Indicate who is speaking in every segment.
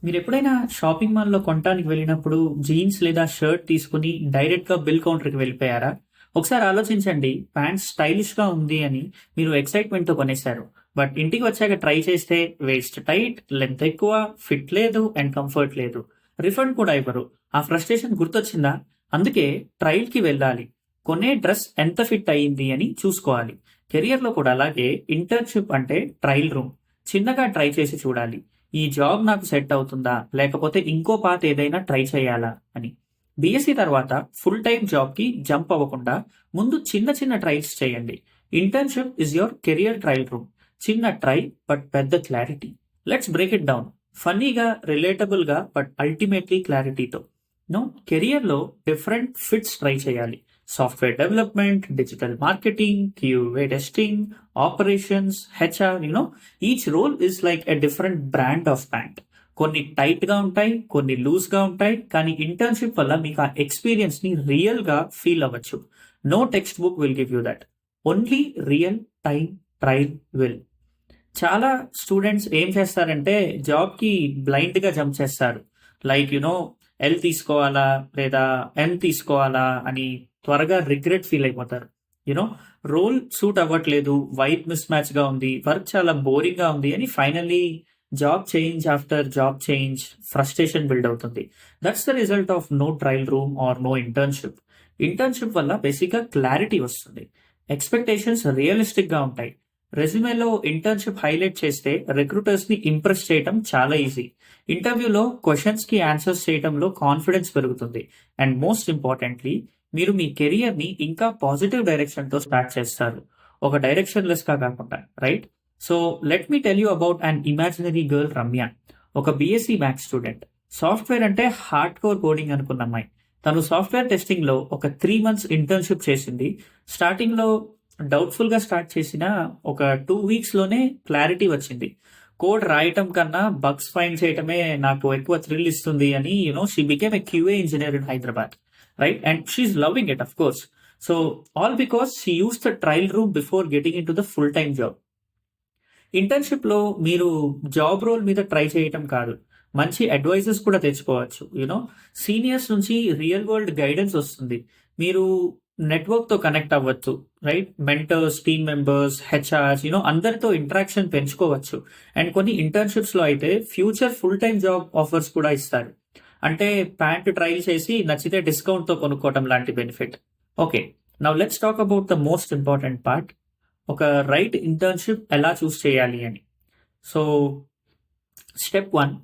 Speaker 1: మీరు ఎప్పుడైనా షాపింగ్ మాల్‌లో కొనటానికి వెళ్ళినప్పుడు జీన్స్ లేదా షర్ట్ తీసుకొని డైరెక్ట్‌గా బిల్ కౌంటర్‌కి వెళ్ళిపోయారా? ఒకసారి ఆలోచించండి. ప్యాంట్ స్టైలిష్‌గా ఉంది అని మీరు ఎక్సైట్‌మెంట్‌తో కొనేశారు. బట్ ఇంటికి వచ్చాక ట్రై చేస్తే వేస్ట్ టైట్, లెంత్ ఎక్కువ, ఫిట్ లేదు అండ్ కంఫర్ట్ లేదు. రిఫండ్ కూడా ఇవ్వరు. ఆ ఫ్రస్ట్రేషన్ గుర్తొచ్చిందా? అందుకే ట్రయల్‌కి వెళ్ళాలి. కొనే డ్రెస్ ఎంత ఫిట్ అయింది అని చూసుకోవాలి. కెరియర్‌లో కూడా అలాగే ఇంటర్న్‌షిప్ అంటే ట్రయల్ రూమ్. చిన్నగా ట్రై చేసి చూడాలి. ఈ జాబ్ నాకు సెట్ అవుతుందా? లేకపోతే ఇంకో పాత్ ఏదైనా ట్రై చేయాలా అని. బీఎస్సీ తర్వాత ఫుల్ టైమ్ జాబ్‌కి జంప్ అవ్వకుండా ముందు చిన్న చిన్న ట్రైల్స్ చేయండి. Internship is your career trial room. చిన్న ట్రై బట్ పెద్ద clarity. Let's break it down. ఫన్నీగా, రిలేటబుల్‌గా బట్ అల్టిమేట్‌లీ క్లారిటీతో. నో కెరియర్‌లో డిఫరెంట్ ఫిట్స్ ట్రై చేయాలి. Software development, digital marketing, QA testing, operations, HR each role is like a different brand of pant. కొన్ని టైట్‌గా ఉంటాయి, కొన్ని లూజ్‌గా ఉంటాయి. కానీ ఇంటర్న్‌షిప్ వల్ల మీకు ఆ ఎక్స్‌పీరియన్స్‌ని రియల్‌గా ఫీల్ అవ్వచ్చు. No textbook will give you that. Only real time trial will. చాలా స్టూడెంట్స్ ఏం చేస్తారంటే జాబ్‌కి బ్లైండ్‌గా జంప్ చేస్తారు. లైక్ ఎల్ తీసుకోవాలా? లేదా ఎం తీసుకోవాలా? అని త్వరగా రిగ్రెట్ ఫీల్ అయిపోతారు. యూనో రోల్ సూట్ అవ్వట్లేదు. వైబ్ మిస్ మ్యాచ్‌గా ఉంది. వర్క్ చాలా బోరింగ్‌గా ఉంది అని finally job change after job change frustration build అవుతుంది. That's the result of no trial room or no internship. Internship వల్ల బేసిక్‌గా క్లారిటీ వస్తుంది. ఎక్స్‌పెక్టేషన్స్ రియలిస్టిక్‌గా ఉంటాయి. రెజ్యూమేలో ఇంటర్న్‌షిప్ హైలైట్ చేస్తే రిక్రూటర్స్‌ని ఇంప్రెస్ చేయటం చాలా ఈజీ. ఇంటర్వ్యూలో క్వెషన్స్‌కి ఆన్సర్స్ చేయటంలో కాన్ఫిడెన్స్ పెరుగుతుంది. అండ్ మోస్ట్ ఇంపార్టెంట్‌లీ మీరు మీ కెరియర్‌ని ఇంకా పాజిటివ్ డైరెక్షన్‌తో స్టార్ట్ చేస్తారు. ఒక డైరెక్షన్‌లెస్‌గా కాకుండా, right? So let me tell you about an imaginary girl Ramya. ఒక బీఎస్సీ మ్యాథ్స్ స్టూడెంట్. సాఫ్ట్‌వేర్ అంటే హార్డ్ కోర్ కోడింగ్ అనుకున్న అమ్మాయి. తను సాఫ్ట్‌వేర్ టెస్టింగ్‌లో ఒక 3 మంత్స్ ఇంటర్న్‌షిప్ చేసింది. స్టార్టింగ్‌లో డౌట్‌ఫుల్‌గా స్టార్ట్ చేసినా ఒక 2 వీక్స్‌లోనే క్లారిటీ వచ్చింది. కోడ్ రాయటం కన్నా బగ్స్ ఫైండ్ చేయటమే నాకు ఎక్కువ థ్రిల్ ఇస్తుంది అని she became a QA engineer in Hyderabad. Right? And she is loving it of course. So all because she used the trial room before getting into the full time job. ఇంటర్న్‌షిప్‌లో మీరు job role మీద try చేయటం కాదు. మంచి advises కూడా తెచ్చుకోవచ్చు. Seniors నుంచి real world guidance వస్తుంది. మీరు నెట్వర్క్‌తో కనెక్ట్ అవ్వచ్చు. Right? Mentors, team members, HRs అందరితో ఇంటరాక్షన్ పెంచుకోవచ్చు. అండ్ కొన్ని ఇంటర్న్‌షిప్స్‌లో అయితే future full time job offers కూడా ఇస్తారు. అంటే ప్యాంట్ ట్రైల్ చేసి నచ్చితే డిస్కౌంట్‌తో కొనుక్కోవటం లాంటి benefit. Okay. Now let's talk about the most important part. ఒక రైట్ ఇంటర్న్‌షిప్ ఎలా చూస్ చేయాలి అని. సో, స్టెప్ 1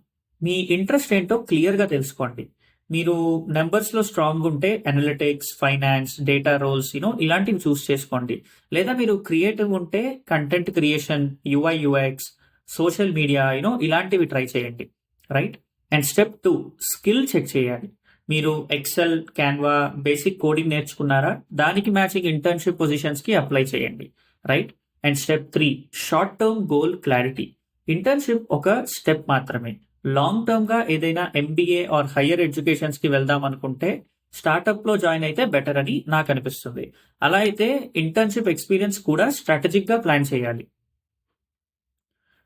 Speaker 1: మీ ఇంట్రెస్ట్ ఏంటో క్లియర్‌గా తెలుసుకోండి. మీరు నంబర్స్‌లో స్ట్రాంగ్ ఉంటే అనలిటిక్స్, ఫైనాన్స్, డేటా రోల్స్ ఇలాంటివి చూస్ చేసుకోండి. లేదా మీరు క్రియేటివ్ ఉంటే content creation, UI, UX, social media ఇలాంటివి ట్రై చేయండి. Right? And step 2 skill check చేయాలి. మీరు ఎక్సెల్, క్యాన్వా, బేసిక్ కోడింగ్ నేర్చుకున్నారా? దానికి మ్యాచింగ్ ఇంటర్న్‌షిప్ పొజిషన్స్‌కి అప్లై చేయండి. Right? And step 3 short term goal clarity. Internship ఒక స్టెప్ మాత్రమే. లాంగ్ టర్మ్‌గా ఏదైనా ఎంబీఏ ఆర్ హైయర్ ఎడ్యుకేషన్స్‌కి వెళ్దాం అనుకుంటే స్టార్టప్‌లో జాయిన్ అయితే బెటర్ అని నాకు అనిపిస్తుంది. అలా అయితే ఇంటర్న్‌షిప్ ఎక్స్‌పీరియన్స్ కూడా స్ట్రాటజిక్‌గా ప్లాన్ చేయాలి.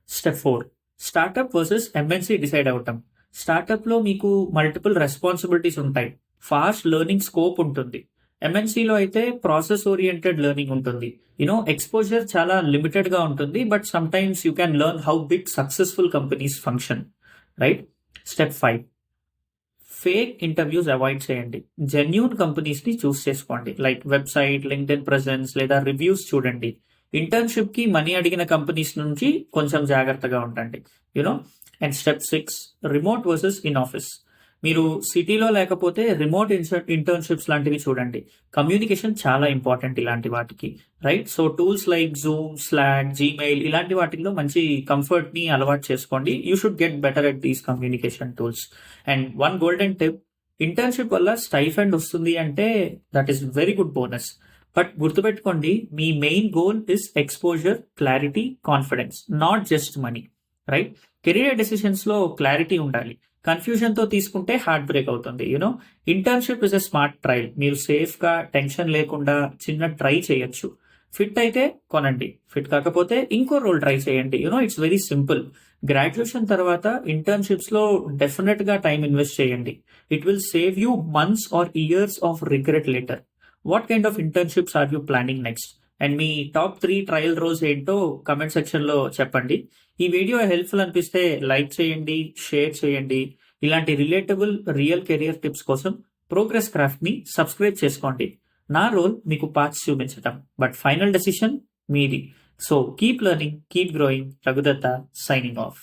Speaker 1: Step 4 startup versus MNC decide అవ్వటం. స్టార్టప్‌లో మీకు మల్టిపుల్ రెస్పాన్సిబిలిటీస్ ఉంటాయి. ఫాస్ట్ లెర్నింగ్ స్కోప్ ఉంటుంది. ఎంఎన్‌సిలో అయితే ప్రాసెస్ ఓరియెంటెడ్ లెర్నింగ్ ఉంటుంది. ఎక్స్‌పోజర్ చాలా లిమిటెడ్‌గా ఉంటుంది. But sometimes you can learn how big successful companies function. Right? Step 5 fake interviews avoid చేయండి. జెన్యూన్ కంపెనీస్‌ని చూస్ చేసుకోండి. లైక్ వెబ్‌సైట్, లింక్డ్ఇన్ ప్రెజెన్స్ లేదా రివ్యూస్ చూడండి. ఇంటర్న్‌షిప్‌కి మనీ అడిగిన కంపెనీస్ నుంచి కొంచెం జాగ్రత్తగా ఉండండి. You know and step 6 remote versus in office. మీరు సిటీలో లేకపోతే రిమోట్ ఇంటర్న్‌షిప్స్ లాంటివి చూడండి. కమ్యూనికేషన్ చాలా ఇంపార్టెంట్ ఇలాంటి వాటికి. Right? So tools like Zoom, Slack, Gmail ఇలాంటి వాటిల్లో మంచి కంఫర్ట్‌ని అలవాటు చేసుకోండి. You should get better at these communication tools. And one golden tip, internship వల్ల స్టైఫండ్ వస్తుంది అంటే that is very good bonus. But గుర్తుపెట్టుకోండి, మీ main goal is exposure, clarity, confidence, not just money. Right? Career డెసిషన్స్‌లో clarity ఉండాలి. కన్‌ఫ్యూజన్‌తో తీసుకుంటే heart break అవుతుంది. Internship is a smart trial. మీరు సేఫ్‌గా, టెన్షన్ లేకుండా చిన్న ట్రై చేయొచ్చు. ఫిట్ అయితే కొనండి. ఫిట్ కాకపోతే ఇంకో రోల్ ట్రై చేయండి. It's very simple. గ్రాడ్యుయేషన్ తర్వాత ఇంటర్న్‌షిప్స్‌లో డెఫినిట్‌గా టైమ్ ఇన్వెస్ట్ చేయండి. It will save you months or years of regret later. What kind of internships are you planning next? And మీ టాప్ 3 ట్రయల్ రోల్స్ ఏంటో comment సెక్షన్‌లో చెప్పండి. ఈ వీడియో హెల్ప్‌ఫుల్ అనిపిస్తే లైక్ చేయండి, షేర్ చేయండి. ఇలాంటి రిలేటబుల్ రియల్ కెరియర్ టిప్స్ కోసం ప్రోగ్రెస్ క్రాఫ్ట్‌ని సబ్స్క్రైబ్ చేసుకోండి. నా రోల్ మీకు పాత్స్ చూపించటం, బట్ ఫైనల్ డెసిషన్ మీది. So keep learning, keep growing. Raghudatta signing of.